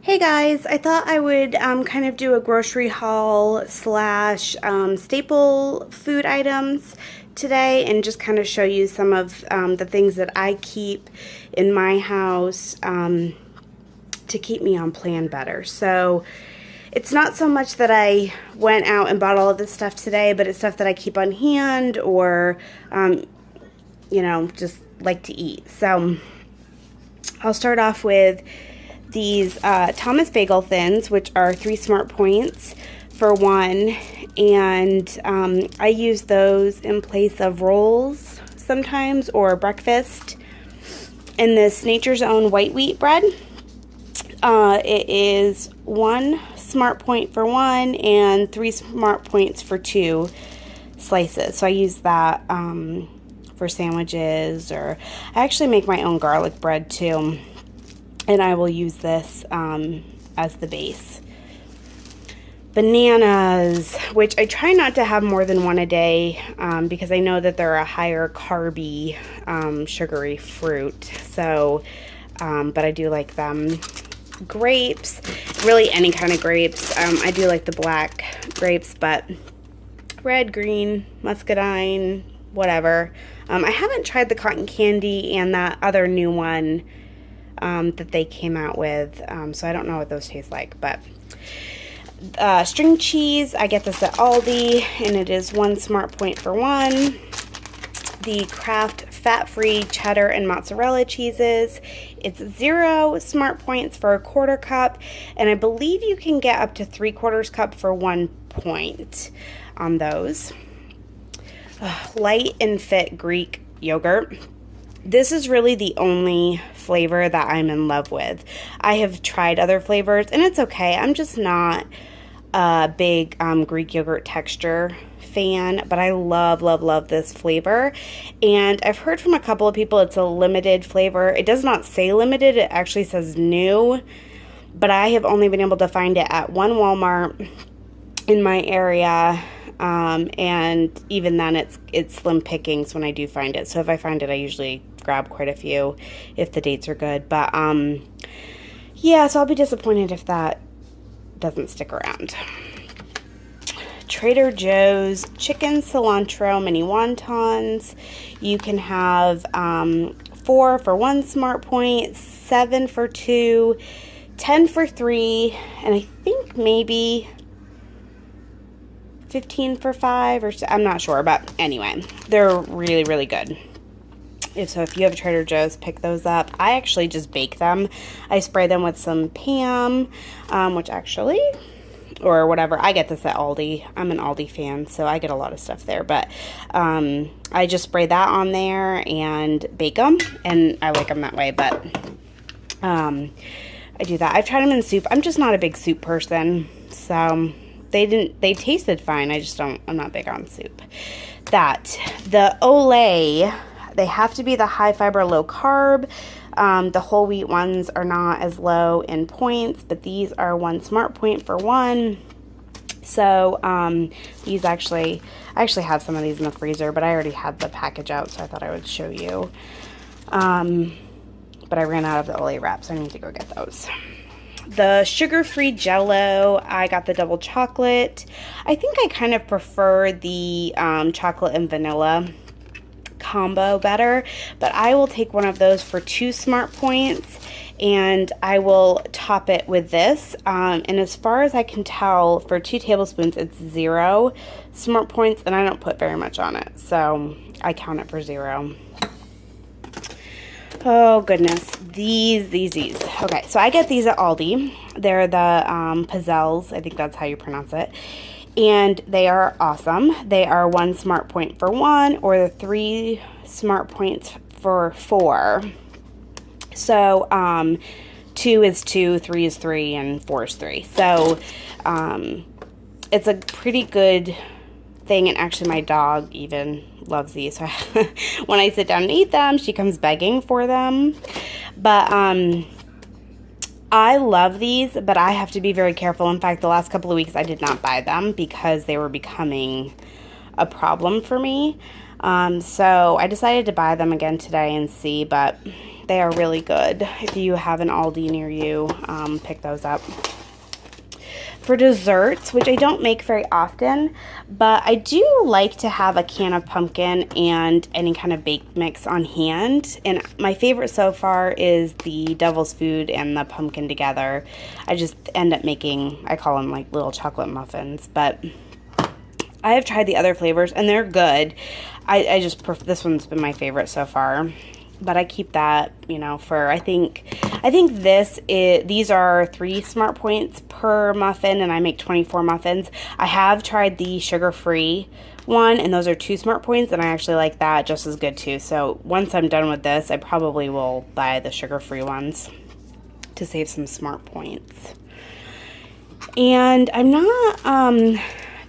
Hey guys, I thought I would kind of do a grocery haul slash staple food items today and just kind of show you some of the things that I keep in my house to keep me on plan better. So it's not so much that I went out and bought all of this stuff today, but it's stuff that I keep on hand or, just like to eat. So I'll start off with these Thomas Bagel Thins, which are 3 Smart Points for one, and I use those in place of rolls sometimes or breakfast. And this Nature's Own white wheat bread, it is 1 Smart Point for one and 3 Smart Points for 2 slices. So I use that for sandwiches, or I actually make my own garlic bread too. And I will use this as the base. Bananas, which I try not to have more than one a day because I know that they're a higher carby, sugary fruit. So, but I do like them. Grapes, really any kind of grapes. I do like the black grapes, but red, green, muscadine, whatever. I haven't tried the cotton candy and that other new one that they came out with, so I don't know what those taste like. But string cheese, I get this at Aldi, and it is 1 Smart Point for one. The Kraft fat-free cheddar and mozzarella cheeses, it's 0 Smart Points for a 1/4 cup, and I believe you can get up to 3/4 cup for 1 point on those. Light and Fit Greek yogurt. This is really the only flavor that I'm in love with. I have tried other flavors, and it's okay. I'm just not a big Greek yogurt texture fan, but I love, love, love this flavor. And I've heard from a couple of people it's a limited flavor. It does not say limited. It actually says new, but I have only been able to find it at one Walmart in my area. And even then it's slim pickings when I do find it. So if I find it, I usually grab quite a few if the dates are good. But, yeah, so I'll be disappointed if that doesn't stick around. Trader Joe's chicken cilantro mini wontons. You can have, 4 for 1 Smart Point, 7 for 2, 10 for 3, and I think maybe 15 for 5, or I'm not sure, but anyway, they're really, really good. So if you have a Trader Joe's, pick those up. I actually just bake them. I spray them with some Pam, which actually, or whatever. I get this at Aldi. I'm an Aldi fan, so I get a lot of stuff there. But I just spray that on there and bake them, and I like them that way. But I do that. I've tried them in soup. I'm just not a big soup person, so they tasted fine. I'm not big on soup. The Olay, they have to be the high fiber, low carb. The whole wheat ones are not as low in points, but these are 1 Smart Point for one. So, I actually have some of these in the freezer, but I already had the package out, so I thought I would show you. But I ran out of the Olay wrap, so I need to go get those. The sugar-free Jell-O, I got the double chocolate. I think I kind of prefer the chocolate and vanilla combo better, but I will take one of those for 2 Smart Points, and I will top it with this. And as far as I can tell, for 2 tablespoons, it's 0 Smart Points, and I don't put very much on it, so I count it for 0. Oh, goodness. These. Okay, so I get these at Aldi. They're the Pizzelles. I think that's how you pronounce it. And they are awesome. They are 1 Smart Point for one, or the 3 Smart Points for 4. So, 2 is 2, 3 is 3, and 4 is 3. So, it's a pretty good thing, and actually my dog even loves these. So when I sit down and eat them, she comes begging for them. But I love these, but I have to be very careful. In fact, the last couple of weeks I did not buy them because they were becoming a problem for me. So I decided to buy them again today and see, but They are really good. If you have an Aldi near you, pick those up. For desserts, which I don't make very often, but I do like to have a can of pumpkin and any kind of baked mix on hand. And my favorite so far is the Devil's Food and the pumpkin together. I just end up making, I call them like little chocolate muffins, but I have tried the other flavors and they're good. I just prefer, this one's been my favorite so far. But I keep that, you know, for, I think these are 3 Smart Points per muffin, and I make 24 muffins. I have tried the sugar-free one, and those are 2 Smart Points, and I actually like that just as good too. So once I'm done with this, I probably will buy the sugar-free ones to save some Smart Points. And I'm not,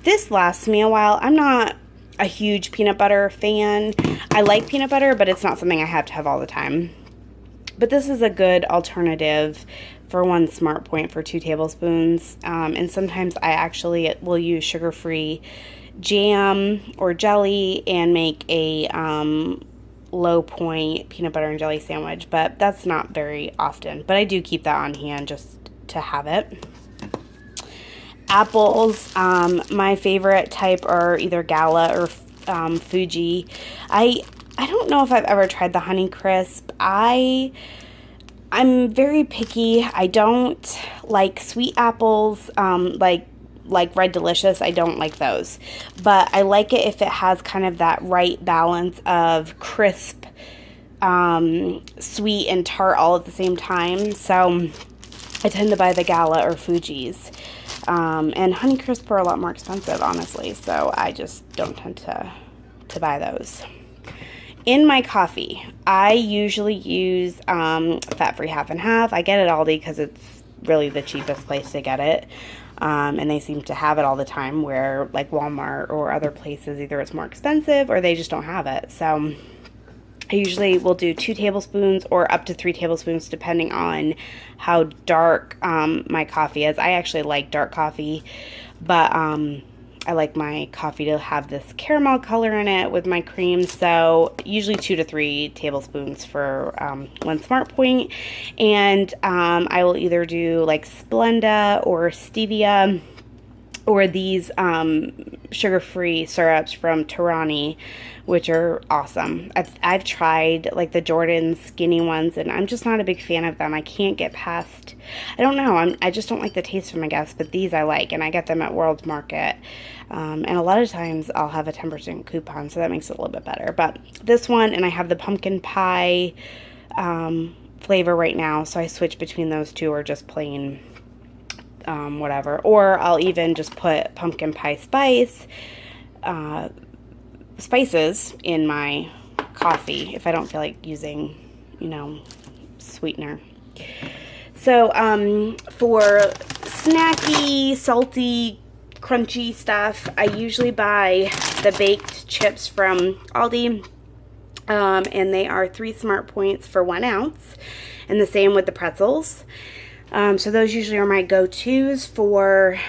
this lasts me a while. I'm not a huge peanut butter fan. I like peanut butter, but it's not something I have to have all the time. But this is a good alternative for 1 Smart Point for 2 tablespoons. And sometimes I actually will use sugar-free jam or jelly and make a low point peanut butter and jelly sandwich. But that's not very often. But I do keep that on hand just to have it. Apples, my favorite type are either Gala or Fuji. I don't know if I've ever tried the Honeycrisp. I'm very picky. I don't like sweet apples, like Red Delicious. I don't like those. But I like it if it has kind of that right balance of crisp, sweet, and tart all at the same time. So I tend to buy the Gala or Fuji's. And Honeycrisp are a lot more expensive, honestly, so I just don't tend to buy those. In my coffee, I usually use fat-free half and half. I get it at Aldi because it's really the cheapest place to get it, and they seem to have it all the time, where like Walmart or other places, either it's more expensive or they just don't have it. So I usually will do 2 tablespoons or up to 3 tablespoons depending on how dark my coffee is. I actually like dark coffee, but I like my coffee to have this caramel color in it with my cream. So usually 2 to 3 tablespoons for 1 Smart Point. And I will either do like Splenda or Stevia, or these sugar-free syrups from Torani, which are awesome. I've tried like the Jordan skinny ones, and I'm just not a big fan of them. I can't get past, I don't know, I just don't like the taste of them, I guess, but these I like, and I get them at World Market. And a lot of times I'll have a 10% coupon, so that makes it a little bit better. But this one, and I have the pumpkin pie flavor right now, so I switch between those two, or just plain whatever. Or I'll even just put pumpkin pie spices in my coffee if I don't feel like using, you know, sweetener. So for snacky, salty, crunchy stuff, I usually buy the baked chips from Aldi, and they are 3 Smart Points for 1 ounce, and the same with the pretzels. So those usually are my go-tos for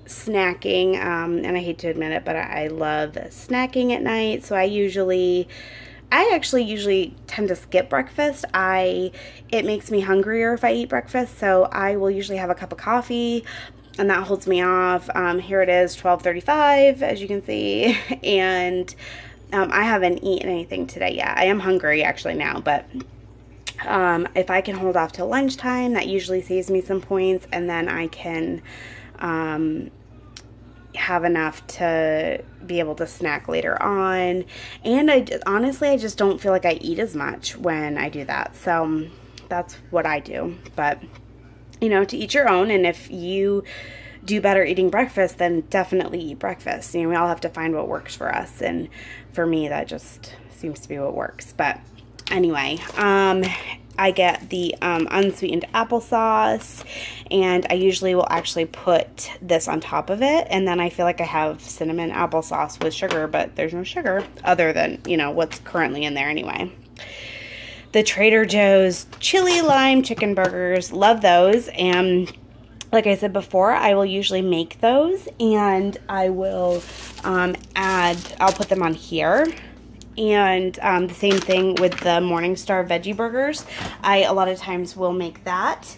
snacking, and I hate to admit it, but I love snacking at night. So I actually usually tend to skip breakfast. It makes me hungrier if I eat breakfast, so I will usually have a cup of coffee, and that holds me off. Here it is, 12:35, as you can see, and I haven't eaten anything today yet. I am hungry actually now, but if I can hold off till lunchtime, that usually saves me some points, and then I can have enough to be able to snack later on. And honestly, I just don't feel like I eat as much when I do that. So that's what I do. But, you know, to each your own. And if you do better eating breakfast, then definitely eat breakfast. You know, we all have to find what works for us. And for me, that just seems to be what works. But anyway, I get the unsweetened applesauce, and I usually will actually put this on top of it, and then I feel like I have cinnamon applesauce with sugar, but there's no sugar other than, you know, what's currently in there anyway. The Trader Joe's chili lime chicken burgers, love those, and like I said before, I will usually make those, and I will I'll put them on here. And the same thing with the Morningstar veggie burgers. I a lot of times will make that,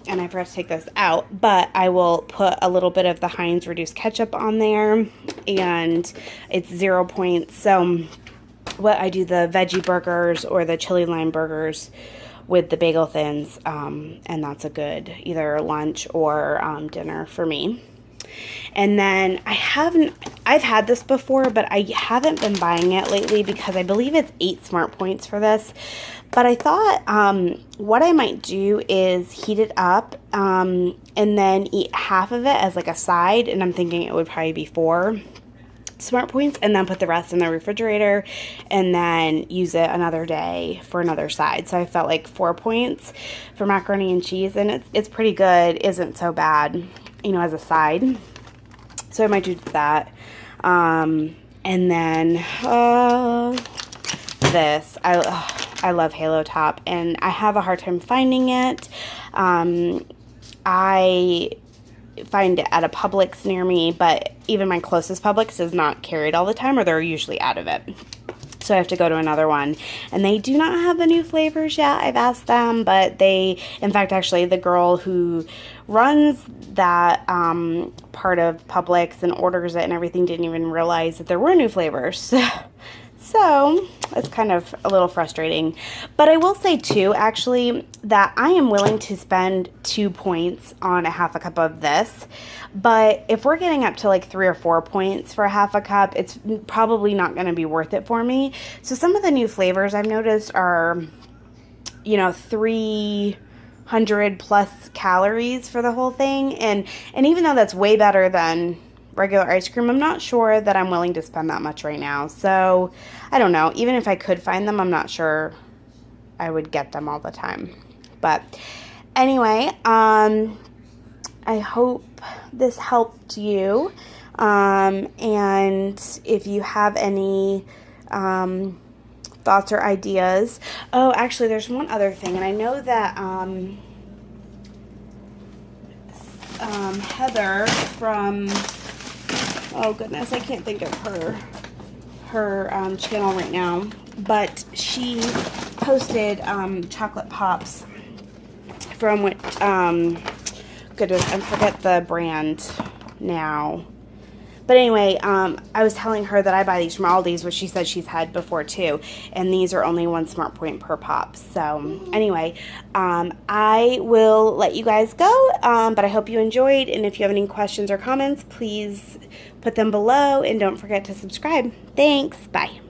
and I forgot to take this out, but I will put a little bit of the Heinz reduced ketchup on there, and it's 0 points. So what I do the veggie burgers or the chili lime burgers with the bagel thins, and that's a good either lunch or dinner for me. And then I've had this before, but I haven't been buying it lately because I believe it's 8 smart points for this. But I thought what I might do is heat it up and then eat half of it as like a side. And I'm thinking it would probably be 4 smart points, and then put the rest in the refrigerator and then use it another day for another side. So I felt like 4 points for macaroni and cheese, and it's pretty good. Isn't so bad, you know, as a side. So I might do that. And then this. I love Halo Top, and I have a hard time finding it. I find it at a Publix near me, but even my closest Publix does not carry it all the time, or they're usually out of it. So I have to go to another one. And they do not have the new flavors yet. I've asked them, but in fact, actually, the girl who runs that part of Publix and orders it and everything didn't even realize that there were new flavors. So it's kind of a little frustrating. But I will say, too, actually, that I am willing to spend 2 points on a half a cup of this. But if we're getting up to like 3 or 4 points for a half a cup, it's probably not going to be worth it for me. So some of the new flavors I've noticed are, you know, 300 plus calories for the whole thing. And even though that's way better than regular ice cream, I'm not sure that I'm willing to spend that much right now. So I don't know. Even if I could find them, I'm not sure I would get them all the time. But anyway, I hope this helped you. And if you have any thoughts or ideas. Oh, actually, there's one other thing. And I know that Heather from... oh goodness, I can't think of her channel right now, but she posted chocolate pops from what goodness, I forget the brand now. But anyway, I was telling her that I buy these from Aldi's, which she said she's had before too. And these are only 1 smart point per pop. So anyway, I will let you guys go. But I hope you enjoyed. And if you have any questions or comments, please put them below. And don't forget to subscribe. Thanks. Bye.